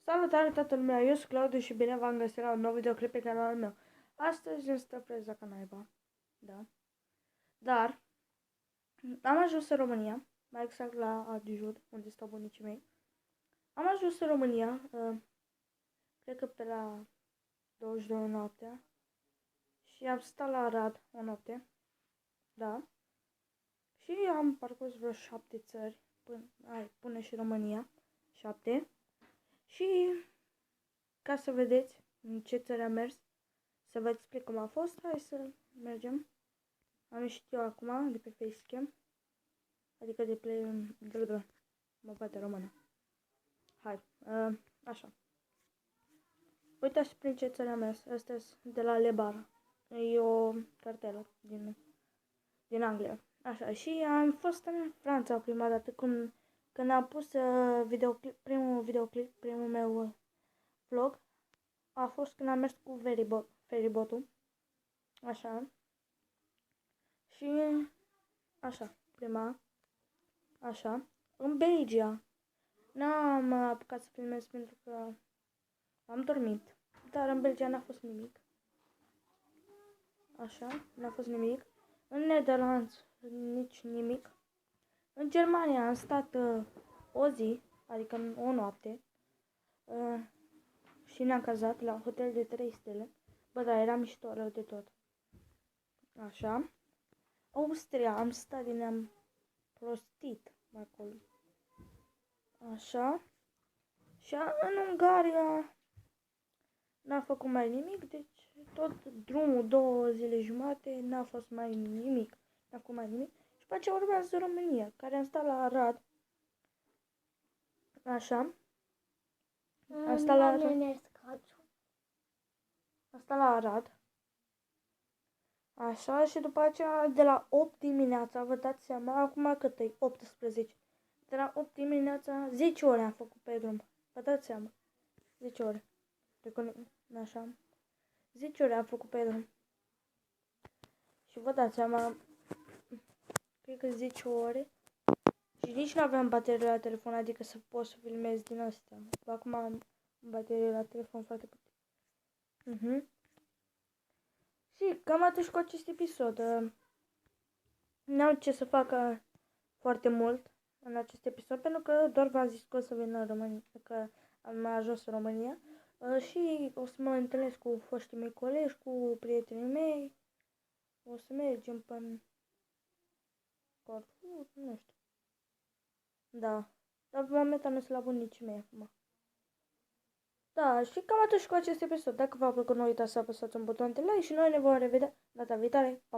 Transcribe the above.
Salutare toată lumea, eu sunt Claudiu și bine v-am găsit la un nou videoclip pe canalul meu. Astăzi îmi stă preza ca naiba, da. Dar am ajuns în România, mai exact la Adjud, unde stau bunicii mei. Am ajuns în România, cred că pe la 22 noaptea și am stat la Arad o noapte, da. Și am parcurs vreo 7 țări, până și România, 7. Și ca să vedeți în ce țări am mers, să vă explic cum a fost, hai să mergem. Am ieșit eu acum de pe facecam, adică de pe... mă bate română. Hai, așa. Uitați prin ce țări am mers, astea de la Lebar. E o cartelă din Anglia. Așa, și am fost în Franța prima dată când am pus primul videoclip, primul meu vlog. A fost când am mers cu feribot-ul. Așa. Și așa, prima. Așa. În Belgia. N-am apucat să filmez pentru că am dormit. Dar în Belgia n-a fost nimic. Așa, n-a fost nimic. În Nederland nici nimic. În Germania am stat o zi, adică o noapte. Și ne-am cazat la un hotel de 3 stele. Bă, da, era mișto rău de tot. Așa. Austria, am stat din ne-am prostit acolo. Așa. Și în Ungaria n-a făcut mai nimic, deci tot drumul 2 zile jumate n-a fost mai nimic. N-a făcut mai nimic. Și după aceea urmează România, care am stat la Arad. Așa. Am stat la Arad. Așa, și după aceea de la 8 dimineața, vă dați seama, acum cât e? 18. De la 8 dimineața, 10 ore am făcut pe drum. Vă dați seama. 10 ore. Așa. 10 ore am făcut pe drum. Și vă dați seama, cred că 10 ore. Și nici nu aveam baterie la telefon, adică să pot să filmez din astea. Acum am baterie la telefon foarte puțin. Și cam atunci cu acest episod. N-am ce să fac foarte mult în acest episod, pentru că doar v-am zis că o să vin în România, că am ajuns în România. Și o să mă întâlnesc cu foștii mei colegi, cu prietenii mei. O să mergem până Corfu, nu știu. Da. Dar pe momentan nu sunt la bunicii mei acum. Da, și cam atunci cu acest episod. Dacă v-a plăcut, nu uitați să apăsați un buton de like și noi ne vom revedea data viitoare. Pa!